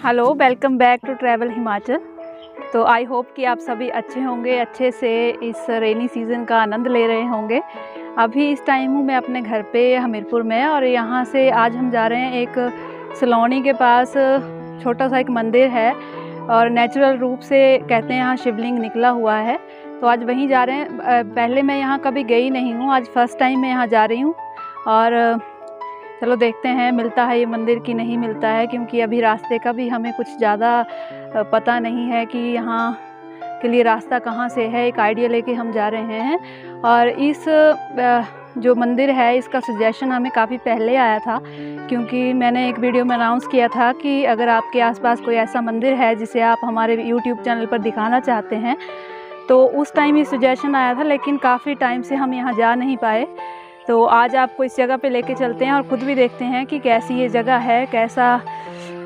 Hello, welcome back to travel Himachal. तो I hope कि आप सभी अच्छे होंगे, अच्छे से इस रेनी सीज़न का आनंद ले रहे होंगे। अभी इस टाइम हूँ मैं अपने घर पे हमीरपुर में, और यहाँ से आज हम जा रहे हैं एक सलोनी के पास छोटा सा एक मंदिर है, और नेचुरल रूप से कहते हैं यहाँ शिवलिंग निकला हुआ है। तो आज वहीं जा रहे हैं। पहले मैं यहाँ कभी गई नहीं हूँ, आज फर्स्ट टाइम मैं यहाँ जा रही हूँ। और चलो देखते हैं मिलता है ये मंदिर कि नहीं मिलता है, क्योंकि अभी रास्ते का भी हमें कुछ ज़्यादा पता नहीं है कि यहाँ के लिए रास्ता कहाँ से है। एक आइडिया लेके हम जा रहे हैं। और इस जो मंदिर है इसका सजेशन हमें काफ़ी पहले आया था, क्योंकि मैंने एक वीडियो में अनाउंस किया था कि अगर आपके आसपास कोई ऐसा मंदिर है जिसे आप हमारे यूट्यूब चैनल पर दिखाना चाहते हैं, तो उस टाइम ये सजेशन आया था, लेकिन काफ़ी टाइम से हम यहाँ जा नहीं पाए। तो आज आपको इस जगह पे लेके चलते हैं और ख़ुद भी देखते हैं कि कैसी ये जगह है, कैसा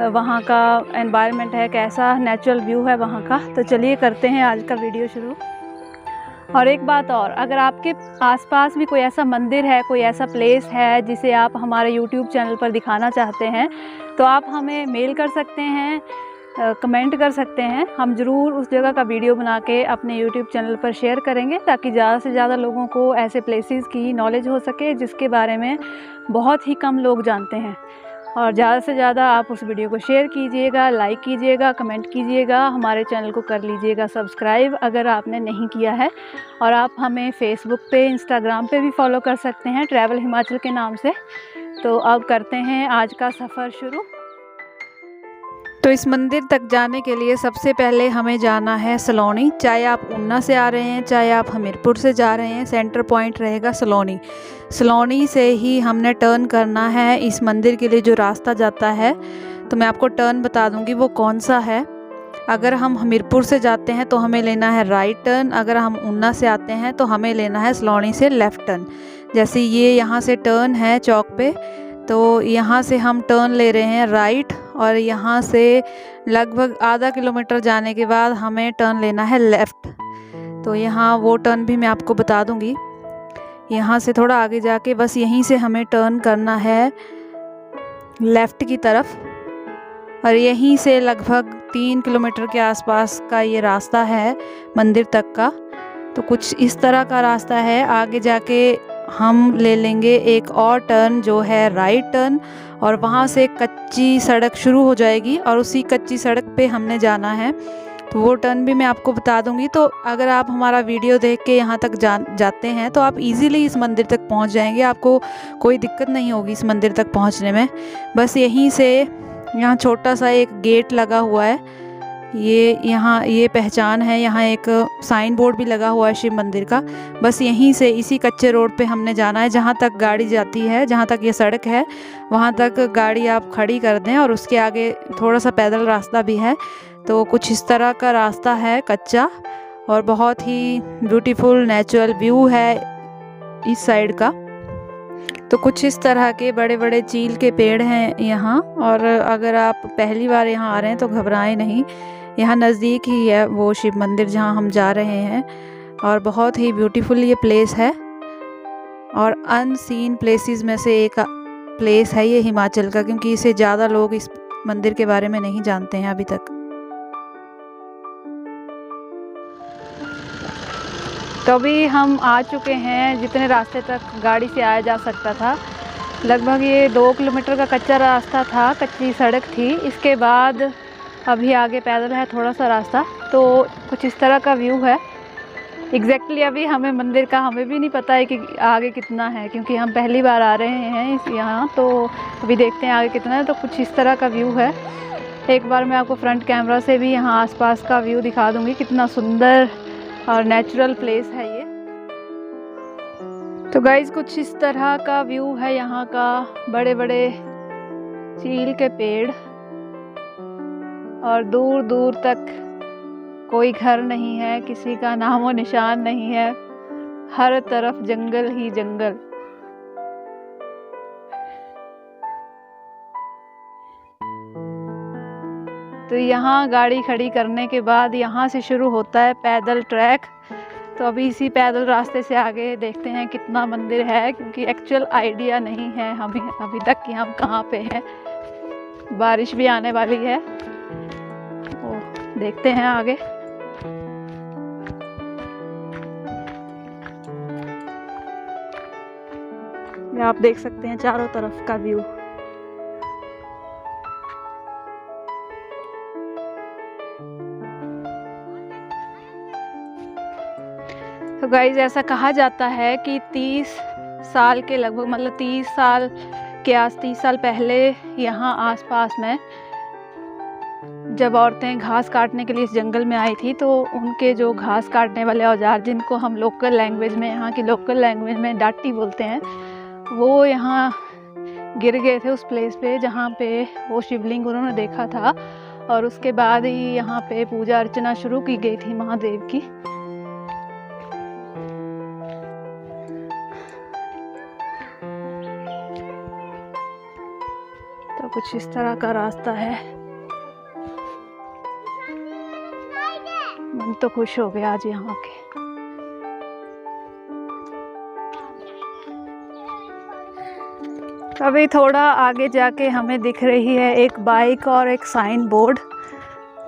वहाँ का एनवायरनमेंट है, कैसा नेचुरल व्यू है वहाँ का। तो चलिए करते हैं आज का वीडियो शुरू। और एक बात और, अगर आपके आसपास भी कोई ऐसा मंदिर है, कोई ऐसा प्लेस है जिसे आप हमारे यूट्यूब चैनल पर दिखाना चाहते हैं, तो आप हमें मेल कर सकते हैं, कमेंट कर सकते हैं। हम ज़रूर उस जगह का वीडियो बना के अपने यूट्यूब चैनल पर शेयर करेंगे, ताकि ज़्यादा से ज़्यादा लोगों को ऐसे प्लेसेस की नॉलेज हो सके जिसके बारे में बहुत ही कम लोग जानते हैं। और ज़्यादा से ज़्यादा आप उस वीडियो को शेयर कीजिएगा, लाइक कीजिएगा, कमेंट कीजिएगा, हमारे चैनल को कर लीजिएगा सब्सक्राइब अगर आपने नहीं किया है। और आप हमें फेसबुक पे, इंस्टाग्राम पे भी फॉलो कर सकते हैं ट्रैवल हिमाचल के नाम से। तो अब करते हैं आज का सफ़र शुरू। तो इस मंदिर तक जाने के लिए सबसे पहले हमें जाना है सलोनी। चाहे आप ऊना से आ रहे हैं, चाहे आप हमीरपुर से जा रहे हैं, सेंटर पॉइंट रहेगा सलोनी। सलोनी से ही हमने टर्न करना है इस मंदिर के लिए जो रास्ता जाता है। तो मैं आपको टर्न बता दूंगी वो कौन सा है। अगर हम हमीरपुर से जाते हैं तो हमें लेना है राइट टर्न, अगर हम ऊना से आते हैं तो हमें लेना है सलोनी से लेफ़्ट टर्न। जैसे ये यहाँ से टर्न है चौक पे, तो यहाँ से हम टर्न ले रहे हैं राइट, और यहाँ से लगभग आधा किलोमीटर जाने के बाद हमें टर्न लेना है लेफ़्ट। तो यहाँ वो टर्न भी मैं आपको बता दूँगी। यहाँ से थोड़ा आगे जाके बस यहीं से हमें टर्न करना है लेफ़्ट की तरफ, और यहीं से लगभग 3 किलोमीटर के आसपास का ये रास्ता है मंदिर तक का। तो कुछ इस तरह का रास्ता है। आगे जाके हम ले लेंगे एक और टर्न जो है राइट टर्न, और वहाँ से कच्ची सड़क शुरू हो जाएगी और उसी कच्ची सड़क पे हमने जाना है। तो वो टर्न भी मैं आपको बता दूंगी। तो अगर आप हमारा वीडियो देख के यहाँ तक जाते हैं तो आप इजीली इस मंदिर तक पहुँच जाएंगे, आपको कोई दिक्कत नहीं होगी इस मंदिर तक पहुँचने में। बस यहीं से यहाँ छोटा सा एक गेट लगा हुआ है, यहाँ ये पहचान है। यहाँ एक साइन बोर्ड भी लगा हुआ है शिव मंदिर का। बस यहीं से इसी कच्चे रोड पे हमने जाना है, जहाँ तक गाड़ी जाती है, जहाँ तक ये सड़क है वहाँ तक गाड़ी आप खड़ी कर दें, और उसके आगे थोड़ा सा पैदल रास्ता भी है। तो कुछ इस तरह का रास्ता है कच्चा, और बहुत ही ब्यूटीफुल नेचुरल व्यू है इस साइड का। तो कुछ इस तरह के बड़े बड़े चील के पेड़ हैं यहाँ। और अगर आप पहली बार यहाँ आ रहे हैं तो घबराएं नहीं, यहाँ नज़दीक ही है वो शिव मंदिर जहाँ हम जा रहे हैं, और बहुत ही ब्यूटीफुल ये प्लेस है, और अनसीन प्लेसेस में से एक प्लेस है ये हिमाचल का, क्योंकि इसे ज़्यादा लोग इस मंदिर के बारे में नहीं जानते हैं अभी तक। तो अभी हम आ चुके हैं जितने रास्ते तक गाड़ी से आया जा सकता था। लगभग ये 2 किलोमीटर का कच्चा रास्ता था, कच्ची सड़क थी। इसके बाद अभी आगे पैदल है थोड़ा सा रास्ता। तो कुछ इस तरह का व्यू है। एग्जैक्टली अभी हमें मंदिर का हमें भी नहीं पता है कि आगे कितना है, क्योंकि हम पहली बार आ रहे हैं यहाँ। तो अभी देखते हैं आगे कितना है। तो कुछ इस तरह का व्यू है। एक बार मैं आपको फ्रंट कैमरा से भी यहाँ आसपास का व्यू दिखा दूँगी, कितना सुंदर और नेचुरल प्लेस है ये। तो गाइज़ कुछ इस तरह का व्यू है यहाँ का। बड़े बड़े चील के पेड़, और दूर दूर तक कोई घर नहीं है, किसी का नामो निशान नहीं है, हर तरफ जंगल ही जंगल। तो यहाँ गाड़ी खड़ी करने के बाद यहाँ से शुरू होता है पैदल ट्रैक। तो अभी इसी पैदल रास्ते से आगे देखते हैं कितना मंदिर है, क्योंकि एक्चुअल आइडिया नहीं है हमें अभी तक कि हम कहाँ पे हैं। बारिश भी आने वाली है। देखते हैं आगे। ये आप देख सकते हैं चारों तरफ का व्यू। तो गाइज ऐसा कहा जाता है कि 30 साल के लगभग, मतलब 30 साल पहले यहाँ आसपास में जब औरतें घास काटने के लिए इस जंगल में आई थी, तो उनके जो घास काटने वाले औजार, जिनको हम लोकल लैंग्वेज में, यहाँ की लोकल लैंग्वेज में डाटी बोलते हैं, वो यहाँ गिर गए थे उस प्लेस पे जहाँ पे वो शिवलिंग उन्होंने देखा था। और उसके बाद ही यहाँ पे पूजा अर्चना शुरू की गई थी महादेव की। तो कुछ इस तरह का रास्ता है। मन तो खुश हो गया आज यहाँ के। अभी थोड़ा आगे जाके हमें दिख रही है एक बाइक और एक साइन बोर्ड।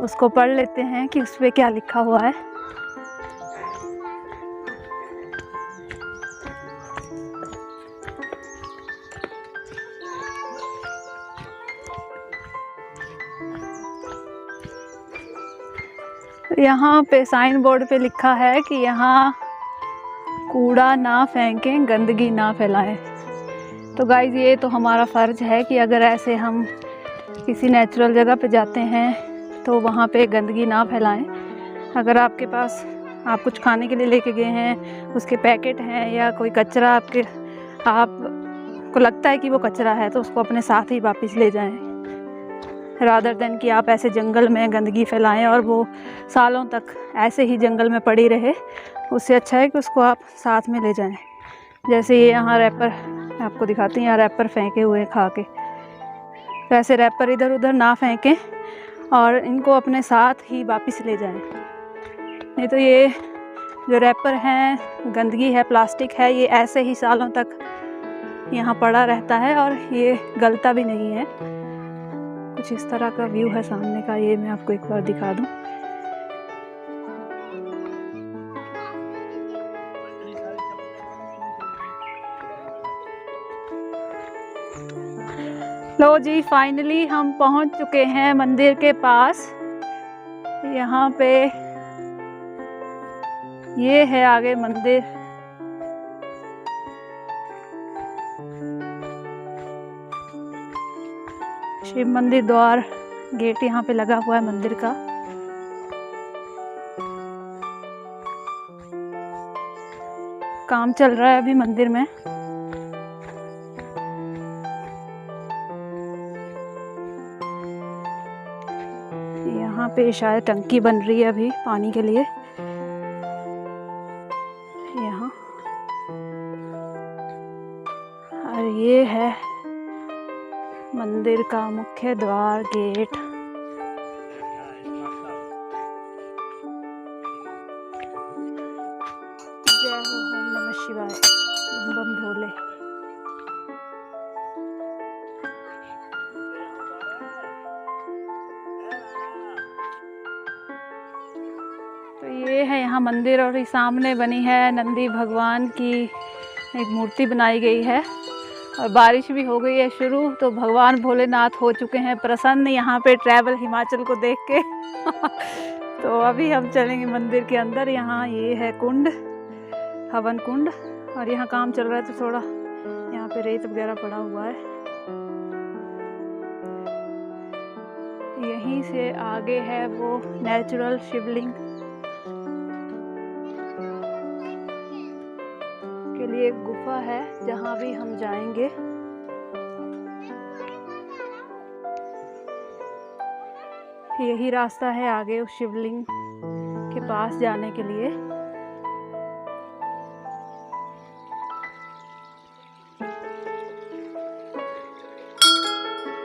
उसको पढ़ लेते हैं कि उस पे क्या लिखा हुआ है। यहाँ पे साइन बोर्ड पे लिखा है कि यहाँ कूड़ा ना फेंकें, गंदगी ना फैलाएं। तो गाइज़ ये तो हमारा फ़र्ज़ है कि अगर ऐसे हम किसी नेचुरल जगह पे जाते हैं तो वहाँ पे गंदगी ना फैलाएं। अगर आपके पास, आप कुछ खाने के लिए लेके गए हैं, उसके पैकेट हैं या कोई कचरा आपको लगता है कि वो कचरा है, तो उसको अपने साथ ही वापस ले जाएं, रादर देन कि आप ऐसे जंगल में गंदगी फैलाएं और वो सालों तक ऐसे ही जंगल में पड़ी रहे। उससे अच्छा है कि उसको आप साथ में ले जाएं। जैसे ये यहाँ रैपर आपको दिखाती हैं, यहाँ रैपर फेंके हुए खा के, तो ऐसे रैपर इधर उधर ना फेंकें और इनको अपने साथ ही वापस ले जाएं। नहीं तो ये जो रैपर हैं, गंदगी है, प्लास्टिक है, ये ऐसे ही सालों तक यहाँ पड़ा रहता है और ये गलता भी नहीं है। कुछ इस तरह का व्यू है सामने का। ये मैं आपको एक बार दिखा दूं। लो जी, फाइनली हम पहुंच चुके हैं मंदिर के पास। यहाँ पे ये है आगे मंदिर। शिव मंदिर द्वार गेट यहाँ पे लगा हुआ है मंदिर का। काम चल रहा है अभी मंदिर में। यहाँ पे शायद टंकी बन रही है अभी पानी के लिए। यहाँ और ये है मंदिर का मुख्य द्वार गेट। जय हो, ओम नमः शिवाय, बम बम भोले। तो ये है यहाँ मंदिर और सामने बनी है नंदी भगवान की एक मूर्ति बनाई गई है। और बारिश भी हो गई है शुरू, तो भगवान भोलेनाथ हो चुके हैं प्रसन्न यहाँ पे ट्रैवल हिमाचल को देख के। तो अभी हम चलेंगे मंदिर के अंदर। यहाँ ये है कुंड, हवन कुंड, और यहाँ काम चल रहा है तो थोड़ा यहाँ पे रेत वगैरह पड़ा हुआ है। यहीं से आगे है वो नेचुरल शिवलिंग के लिए एक गुफा है जहाँ भी हम जाएंगे। यही रास्ता है आगे उस शिवलिंग के पास जाने के लिए।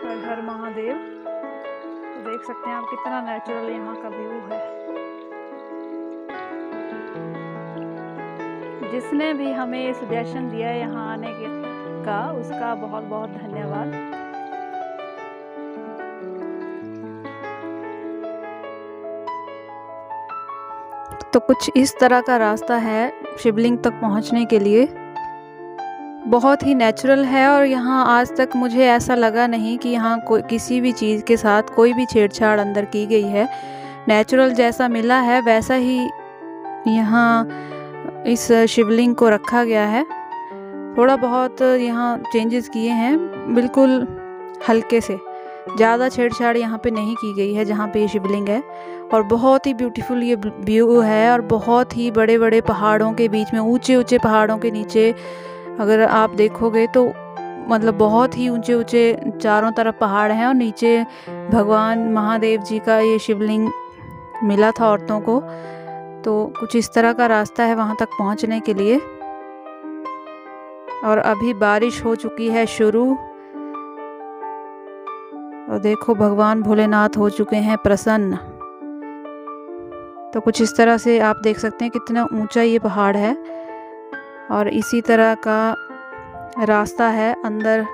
हर हर महादेव। तो देख सकते हैं आप कितना नेचुरल यहाँ का व्यू है। जिसने भी हमें ये सजेशन दिया है यहाँ आने का, उसका बहुत बहुत धन्यवाद। तो कुछ इस तरह का रास्ता है शिवलिंग तक पहुंचने के लिए। बहुत ही नेचुरल है और यहाँ आज तक मुझे ऐसा लगा नहीं कि यहाँ कोई किसी भी चीज़ के साथ कोई भी छेड़छाड़ अंदर की गई है। नेचुरल जैसा मिला है वैसा ही यहाँ इस शिवलिंग को रखा गया है। थोड़ा बहुत यहाँ चेंजेस किए हैं, बिल्कुल हल्के से, ज़्यादा छेड़छाड़ यहाँ पे नहीं की गई है जहाँ पे ये शिवलिंग है। और बहुत ही ब्यूटीफुल ये व्यू है और बहुत ही बड़े बड़े पहाड़ों के बीच में, ऊंचे ऊंचे पहाड़ों के नीचे अगर आप देखोगे तो मतलब बहुत ही ऊंचे ऊंचे चारों तरफ पहाड़ हैं और नीचे भगवान महादेव जी का ये शिवलिंग मिला था औरतों को। तो कुछ इस तरह का रास्ता है वहाँ तक पहुँचने के लिए। और अभी बारिश हो चुकी है शुरू और देखो भगवान भोलेनाथ हो चुके हैं प्रसन्न। तो कुछ इस तरह से आप देख सकते हैं कितना ऊंचा ये पहाड़ है और इसी तरह का रास्ता है अंदर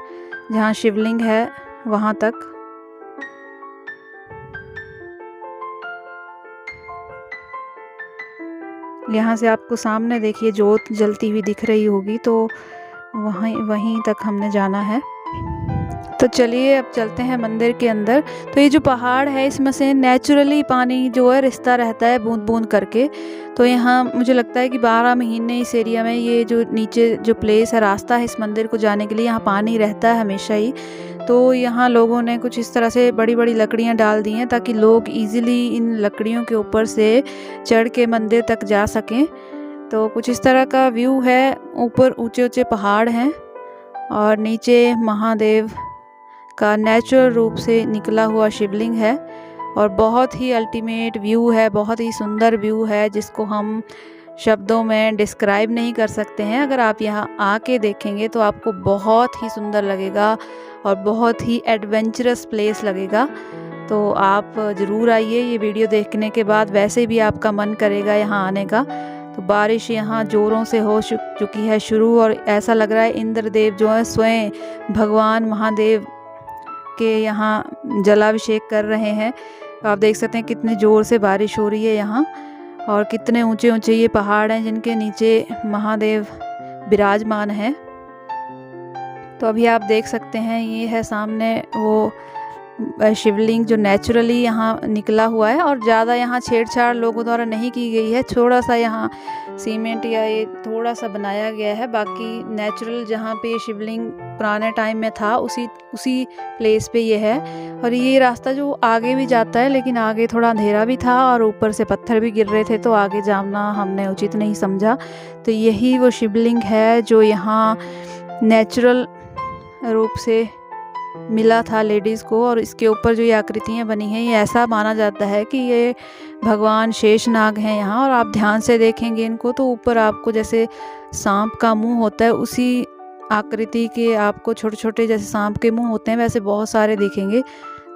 जहाँ शिवलिंग है वहाँ तक। यहाँ से आपको सामने देखिए जोत जलती हुई दिख रही होगी, तो वहीं तक हमने जाना है। तो चलिए अब चलते हैं मंदिर के अंदर। तो ये जो पहाड़ है इसमें से नेचुरली पानी जो है रिसता रहता है बूंद बूंद करके। तो यहाँ मुझे लगता है कि 12 महीने इस एरिया में ये जो नीचे जो प्लेस है, रास्ता है इस मंदिर को जाने के लिए, यहाँ पानी रहता है हमेशा ही। तो यहाँ लोगों ने कुछ इस तरह से बड़ी बड़ी लकड़ियाँ डाल दी हैं ताकि लोग ईजिली इन लकड़ियों के ऊपर से चढ़ के मंदिर तक जा सकें। तो कुछ इस तरह का व्यू है, ऊपर ऊंचे ऊंचे पहाड़ हैं और नीचे महादेव का नेचुरल रूप से निकला हुआ शिवलिंग है और बहुत ही अल्टीमेट व्यू है, बहुत ही सुंदर व्यू है जिसको हम शब्दों में डिस्क्राइब नहीं कर सकते हैं। अगर आप यहाँ आके देखेंगे तो आपको बहुत ही सुंदर लगेगा और बहुत ही एडवेंचरस प्लेस लगेगा। तो आप ज़रूर आइए, ये वीडियो देखने के बाद वैसे भी आपका मन करेगा यहाँ आने का। तो बारिश यहाँ ज़ोरों से हो चुकी है शुरू और ऐसा लग रहा है इंद्रदेव जो है स्वयं भगवान महादेव के यहाँ जलाभिषेक कर रहे हैं। तो आप देख सकते हैं कितने ज़ोर से बारिश हो रही है यहाँ और कितने ऊंचे ऊंचे ये पहाड़ हैं जिनके नीचे महादेव विराजमान हैं। तो अभी आप देख सकते हैं ये है सामने वो शिवलिंग जो नेचुरली यहाँ निकला हुआ है और ज़्यादा यहाँ छेड़छाड़ लोगों द्वारा नहीं की गई है। थोड़ा सा यहाँ सीमेंट या ये थोड़ा सा बनाया गया है, बाकी नेचुरल जहाँ पे ये शिवलिंग पुराने टाइम में था उसी प्लेस पे ये है। और ये रास्ता जो आगे भी जाता है, लेकिन आगे थोड़ा अंधेरा भी था और ऊपर से पत्थर भी गिर रहे थे तो आगे जाना हमने उचित नहीं समझा। तो यही वो शिवलिंग है जो यहाँ नेचुरल रूप से मिला था लेडीज़ को। और इसके ऊपर जो ये आकृतियाँ बनी हैं ये ऐसा माना जाता है कि ये भगवान शेषनाग हैं यहाँ। और आप ध्यान से देखेंगे इनको तो ऊपर आपको जैसे सांप का मुंह होता है उसी आकृति के आपको छोटे छोटे जैसे सांप के मुंह होते हैं वैसे बहुत सारे दिखेंगे।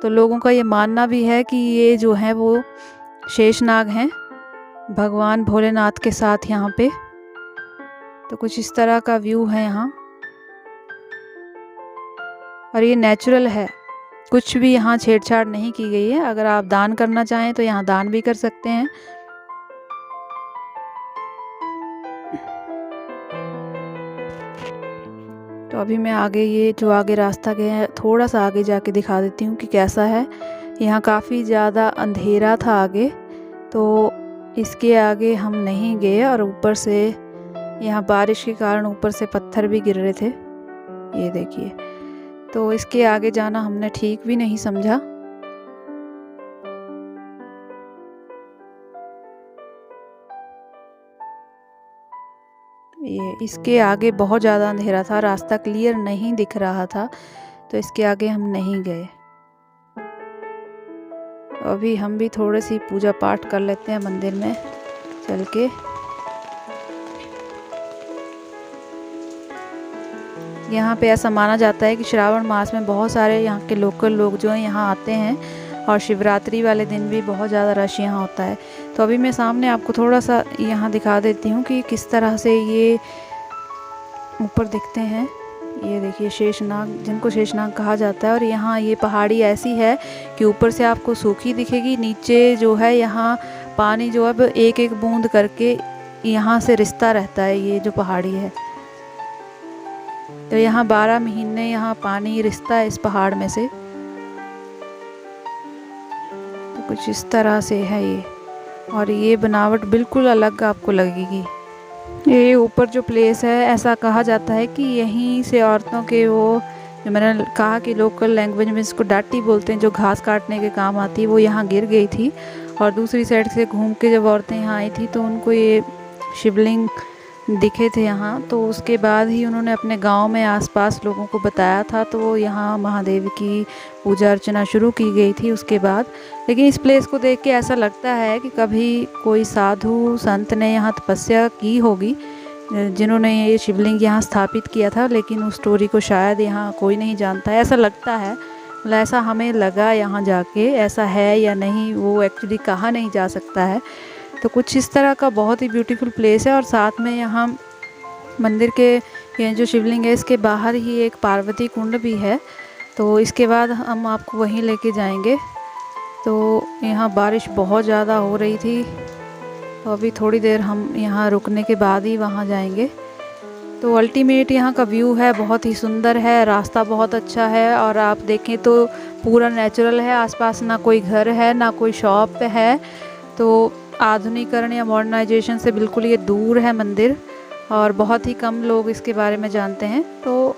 तो लोगों का ये मानना भी है कि ये जो है वो शेषनाग हैं भगवान भोलेनाथ के साथ यहाँ पे। तो कुछ इस तरह का व्यू है यहाँ और ये नेचुरल है, कुछ भी यहाँ छेड़छाड़ नहीं की गई है। अगर आप दान करना चाहें तो यहाँ दान भी कर सकते हैं। तो अभी मैं आगे ये जो आगे रास्ता गया है थोड़ा सा आगे जाके दिखा देती हूँ कि कैसा है। यहाँ काफ़ी ज़्यादा अंधेरा था आगे, तो इसके आगे हम नहीं गए और ऊपर से यहाँ बारिश के कारण ऊपर से पत्थर भी गिर रहे थे, ये देखिए। तो इसके आगे जाना हमने ठीक भी नहीं समझा। ये इसके आगे बहुत ज़्यादा अंधेरा था, रास्ता क्लियर नहीं दिख रहा था, तो इसके आगे हम नहीं गए। अभी हम भी थोड़ी सी पूजा पाठ कर लेते हैं मंदिर में चल के। यहाँ पे ऐसा माना जाता है कि श्रावण मास में बहुत सारे यहाँ के लोकल लोग जो हैं यहाँ आते हैं और शिवरात्रि वाले दिन भी बहुत ज़्यादा रश यहाँ होता है। तो अभी मैं सामने आपको थोड़ा सा यहाँ दिखा देती हूँ कि किस तरह से ये ऊपर दिखते हैं। ये देखिए शेषनाग, जिनको शेषनाग कहा जाता है। और यहाँ ये पहाड़ी ऐसी है कि ऊपर से आपको सूखी दिखेगी, नीचे जो है यहाँ पानी जो अब एक एक बूंद करके यहाँ से रिश्ता रहता है, ये जो पहाड़ी है। तो यहाँ 12 महीने यहाँ पानी रिश्ता है इस पहाड़ में से। तो कुछ इस तरह से है ये, और ये बनावट बिल्कुल अलग आपको लगेगी। ये ऊपर जो प्लेस है, ऐसा कहा जाता है कि यहीं से औरतों के वो, जो मैंने कहा कि लोकल लैंग्वेज में इसको डाटी बोलते हैं, जो घास काटने के काम आती है, वो यहाँ गिर गई थी। और दूसरी साइड से घूम के जब औरतें यहाँ आई थी तो उनको ये शिवलिंग दिखे थे यहाँ। तो उसके बाद ही उन्होंने अपने गांव में आसपास लोगों को बताया था, तो वो यहाँ महादेव की पूजा अर्चना शुरू की गई थी उसके बाद। लेकिन इस प्लेस को देख के ऐसा लगता है कि कभी कोई साधु संत ने यहाँ तपस्या की होगी, जिन्होंने ये शिवलिंग यहाँ स्थापित किया था। लेकिन उस स्टोरी को शायद यहाँ कोई नहीं जानता है, ऐसा लगता है। मतलब ऐसा हमें लगा यहाँ जाके, ऐसा है या नहीं वो एक्चुअली कहा नहीं जा सकता है। तो कुछ इस तरह का बहुत ही ब्यूटीफुल प्लेस है। और साथ में यहाँ मंदिर के ये जो शिवलिंग है, इसके बाहर ही एक पार्वती कुंड भी है। तो इसके बाद हम आपको वहीं लेके जाएंगे। तो यहाँ बारिश बहुत ज़्यादा हो रही थी, तो अभी थोड़ी देर हम यहाँ रुकने के बाद ही वहाँ जाएंगे। तो अल्टीमेट यहाँ का व्यू है, बहुत ही सुंदर है, रास्ता बहुत अच्छा है। और आप देखें तो पूरा नेचुरल है, आसपास ना कोई घर है ना कोई शॉप है। तो आधुनिकीकरण या मॉडर्नाइजेशन से बिल्कुल ये दूर है मंदिर, और बहुत ही कम लोग इसके बारे में जानते हैं। तो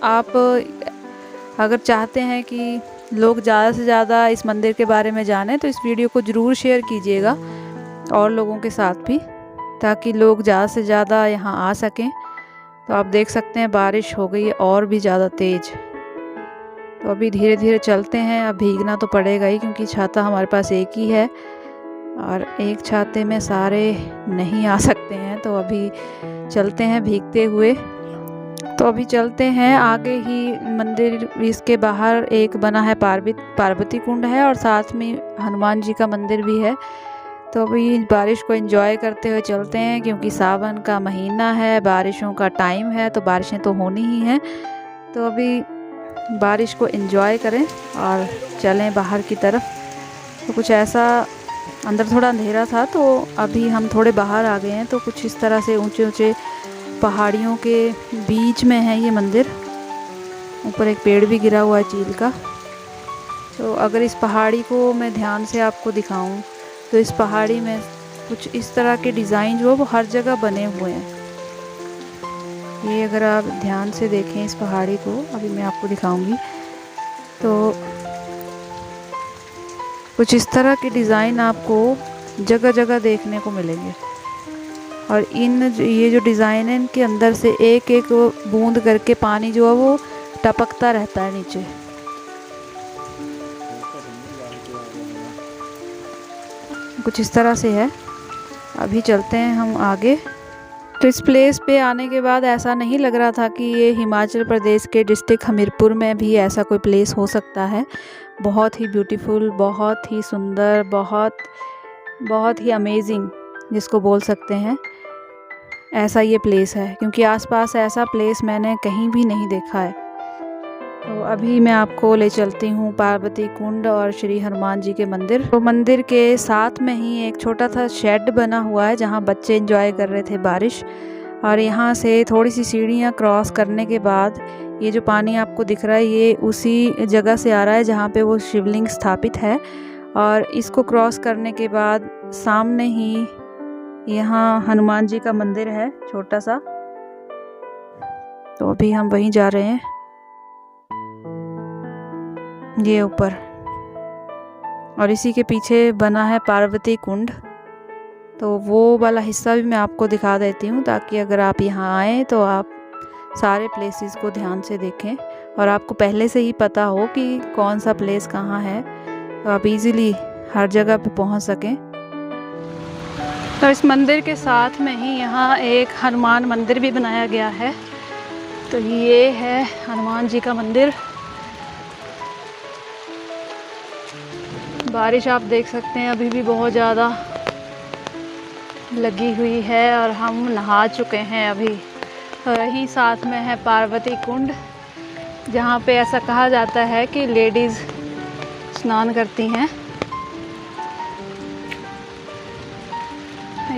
आप अगर चाहते हैं कि लोग ज़्यादा से ज़्यादा इस मंदिर के बारे में जानें, तो इस वीडियो को ज़रूर शेयर कीजिएगा और लोगों के साथ भी, ताकि लोग ज़्यादा से ज़्यादा यहाँ आ सकें। तो आप देख सकते हैं बारिश हो गई है और भी ज़्यादा तेज़। तो अभी धीरे धीरे चलते हैं। अब भीगना तो पड़ेगा ही, क्योंकि छाता हमारे पास एक ही है और एक छाते में सारे नहीं आ सकते हैं। तो अभी चलते हैं भीगते हुए। तो अभी चलते हैं आगे ही मंदिर, इसके बाहर एक बना है पार्वती कुंड है, और साथ में हनुमान जी का मंदिर भी है। तो अभी बारिश को एंजॉय करते हुए चलते हैं, क्योंकि सावन का महीना है, बारिशों का टाइम है, तो बारिशें तो होनी ही हैं। तो अभी बारिश को एंजॉय करें और चलें बाहर की तरफ। तो कुछ ऐसा, अंदर थोड़ा अंधेरा था, तो अभी हम थोड़े बाहर आ गए हैं। तो कुछ इस तरह से ऊंचे ऊंचे पहाड़ियों के बीच में है ये मंदिर। ऊपर एक पेड़ भी गिरा हुआ है चील का। तो अगर इस पहाड़ी को मैं ध्यान से आपको दिखाऊं, तो इस पहाड़ी में कुछ इस तरह के डिज़ाइन जो है वो हर जगह बने हुए हैं। ये अगर आप ध्यान से देखें इस पहाड़ी को, अभी मैं आपको दिखाऊंगी, तो कुछ इस तरह के डिज़ाइन आपको जगह जगह देखने को मिलेंगे। और ये जो डिज़ाइन है, इनके अंदर से एक एक बूंद करके पानी जो है वो टपकता रहता है नीचे। कुछ इस तरह से है। अभी चलते हैं हम आगे। तो इस प्लेस पे आने के बाद ऐसा नहीं लग रहा था कि ये हिमाचल प्रदेश के डिस्ट्रिक्ट हमीरपुर में भी ऐसा कोई प्लेस हो सकता है। बहुत ही ब्यूटीफुल, बहुत ही सुंदर, बहुत ही अमेजिंग जिसको बोल सकते हैं, ऐसा ये प्लेस है। क्योंकि आसपास ऐसा प्लेस मैंने कहीं भी नहीं देखा है। तो अभी मैं आपको ले चलती हूँ पार्वती कुंड और श्री हनुमान जी के मंदिर। तो मंदिर के साथ में ही एक छोटा सा शेड बना हुआ है, जहाँ बच्चे एंजॉय कर रहे थे बारिश। और यहाँ से थोड़ी सी सीढ़ियाँ क्रॉस करने के बाद ये जो पानी आपको दिख रहा है, ये उसी जगह से आ रहा है जहाँ पे वो शिवलिंग स्थापित है। और इसको क्रॉस करने के बाद सामने ही यहाँ हनुमान जी का मंदिर है छोटा सा। तो अभी हम वहीं जा रहे हैं, ये ऊपर। और इसी के पीछे बना है पार्वती कुंड। तो वो वाला हिस्सा भी मैं आपको दिखा देती हूँ, ताकि अगर आप यहाँ आएँ तो आप सारे प्लेसेस को ध्यान से देखें और आपको पहले से ही पता हो कि कौन सा प्लेस कहाँ है, तो आप इजीली हर जगह पे पहुँच सकें। तो इस मंदिर के साथ में ही यहाँ एक हनुमान मंदिर भी बनाया गया है। तो ये है हनुमान जी का मंदिर। बारिश आप देख सकते हैं अभी भी बहुत ज़्यादा लगी हुई है, और हम नहा चुके हैं अभी। तो यहीं साथ में है पार्वती कुंड, जहाँ पे ऐसा कहा जाता है कि लेडीज़ स्नान करती हैं।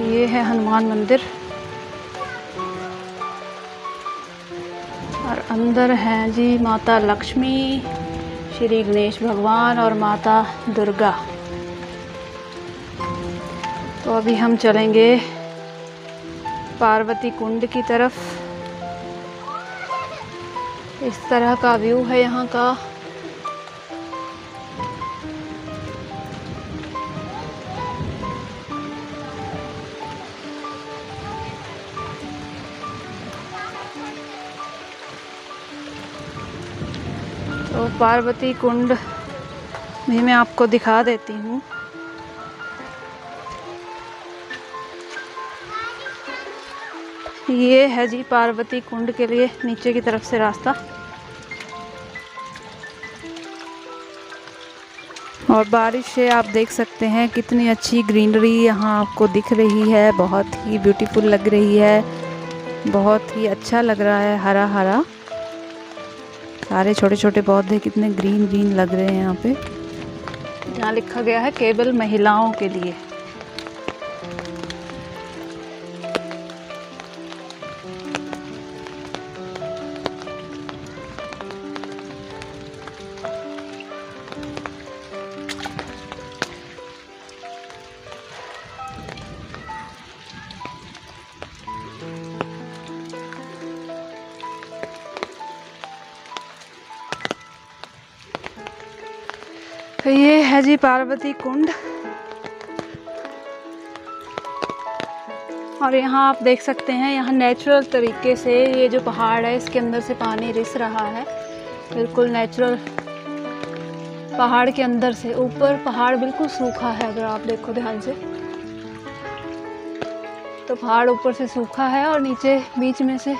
ये है हनुमान मंदिर और अंदर है जी माता लक्ष्मी, श्री गणेश भगवान और माता दुर्गा। तो अभी हम चलेंगे पार्वती कुंड की तरफ। इस तरह का व्यू है यहाँ का। तो पार्वती कुंड भी मैं आपको दिखा देती हूँ। ये है जी पार्वती कुंड के लिए नीचे की तरफ से रास्ता। और बारिश से आप देख सकते हैं कितनी अच्छी ग्रीनरी यहाँ आपको दिख रही है। बहुत ही ब्यूटीफुल लग रही है, बहुत ही अच्छा लग रहा है। हरा हरा सारे छोटे छोटे पौधे कितने ग्रीन ग्रीन लग रहे हैं यहाँ पे। यहाँ लिखा गया है केवल महिलाओं के लिए। तो ये है जी पार्वती कुंड। और यहाँ आप देख सकते हैं, यहाँ नेचुरल तरीके से ये जो पहाड़ है इसके अंदर से पानी रिस रहा है। बिल्कुल नेचुरल पहाड़ के अंदर से। ऊपर पहाड़ बिल्कुल सूखा है, अगर आप देखो ध्यान से तो पहाड़ ऊपर से सूखा है और नीचे बीच में से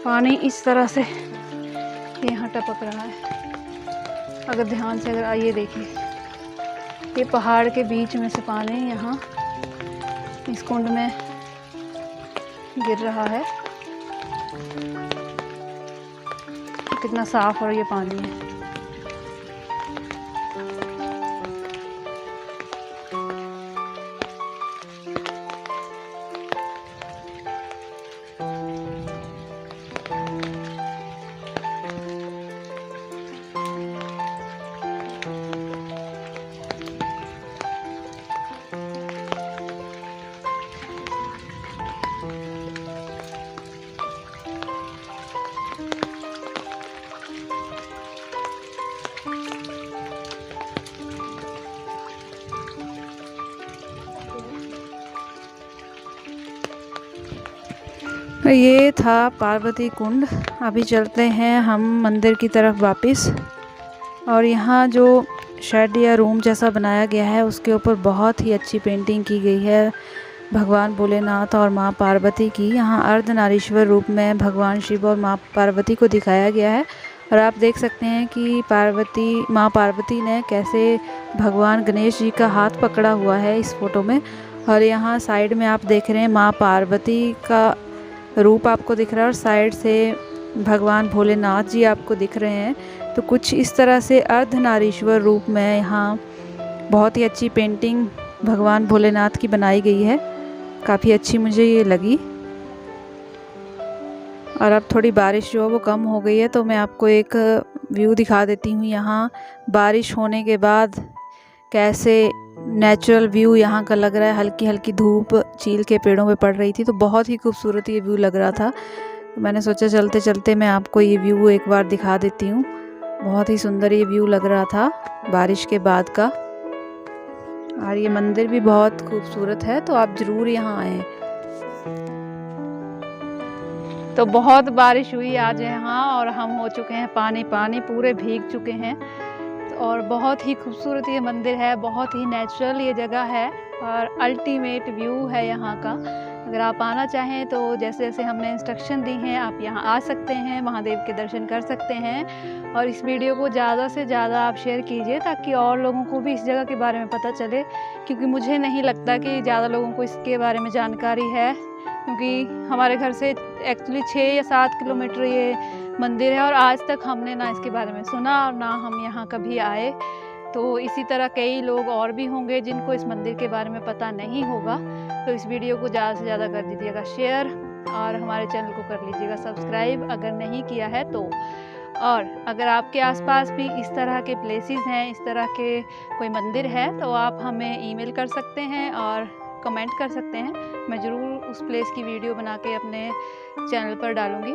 पानी इस तरह से यहाँ टपक रहा है। अगर ध्यान से अगर आइए देखिए, ये पहाड़ के बीच में से पानी यहाँ इस कुंड में गिर रहा है। कितना साफ और ये पानी है। ये था पार्वती कुंड। अभी चलते हैं हम मंदिर की तरफ वापस। और यहाँ जो शेड या रूम जैसा बनाया गया है उसके ऊपर बहुत ही अच्छी पेंटिंग की गई है भगवान भोलेनाथ और माँ पार्वती की। यहाँ अर्धनारीश्वर रूप में भगवान शिव और माँ पार्वती को दिखाया गया है। और आप देख सकते हैं कि माँ पार्वती ने कैसे भगवान गणेश जी का हाथ पकड़ा हुआ है इस फोटो में। और यहाँ साइड में आप देख रहे हैं माँ पार्वती का रूप आपको दिख रहा है और साइड से भगवान भोलेनाथ जी आपको दिख रहे हैं। तो कुछ इस तरह से अर्धनारीश्वर रूप में यहाँ बहुत ही अच्छी पेंटिंग भगवान भोलेनाथ की बनाई गई है। काफ़ी अच्छी मुझे ये लगी। और अब थोड़ी बारिश जो है वो कम हो गई है, तो मैं आपको एक व्यू दिखा देती हूँ। यहाँ बारिश होने के बाद कैसे नेचुरल व्यू यहाँ का लग रहा है। हल्की हल्की धूप चील के पेड़ों पे पड़ रही थी, तो बहुत ही खूबसूरत ये व्यू लग रहा था। तो मैंने सोचा चलते चलते मैं आपको ये व्यू एक बार दिखा देती हूँ। बहुत ही सुंदर ये व्यू लग रहा था बारिश के बाद का। और ये मंदिर भी बहुत खूबसूरत है, तो आप ज़रूर यहाँ आएँ। तो बहुत बारिश हुई आज यहाँ और हम हो चुके हैं पानी पानी, पूरे भीग चुके हैं। और बहुत ही खूबसूरत ये मंदिर है, बहुत ही नेचुरल ये जगह है और अल्टीमेट व्यू है यहाँ का। अगर आप आना चाहें तो जैसे जैसे हमने इंस्ट्रक्शन दी हैं आप यहाँ आ सकते हैं, महादेव के दर्शन कर सकते हैं। और इस वीडियो को ज़्यादा से ज़्यादा आप शेयर कीजिए ताकि और लोगों को भी इस जगह के बारे में पता चले, क्योंकि मुझे नहीं लगता कि ज़्यादा लोगों को इसके बारे में जानकारी है। क्योंकि हमारे घर से एक्चुअली 6 या 7 किलोमीटर ये मंदिर है और आज तक हमने ना इसके बारे में सुना और ना हम यहाँ कभी आए। तो इसी तरह कई लोग और भी होंगे जिनको इस मंदिर के बारे में पता नहीं होगा, तो इस वीडियो को ज़्यादा से ज़्यादा कर दीजिएगा शेयर और हमारे चैनल को कर लीजिएगा सब्सक्राइब अगर नहीं किया है तो। और अगर आपके आसपास भी इस तरह के प्लेसेस हैं, इस तरह के कोई मंदिर है, तो आप हमें ईमेल कर सकते हैं और कमेंट कर सकते हैं। मैं ज़रूर उस प्लेस की वीडियो बना के अपने चैनल पर डालूँगी।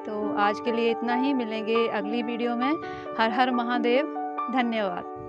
तो आज के लिए इतना ही, मिलेंगे अगली वीडियो में। हर हर महादेव, धन्यवाद।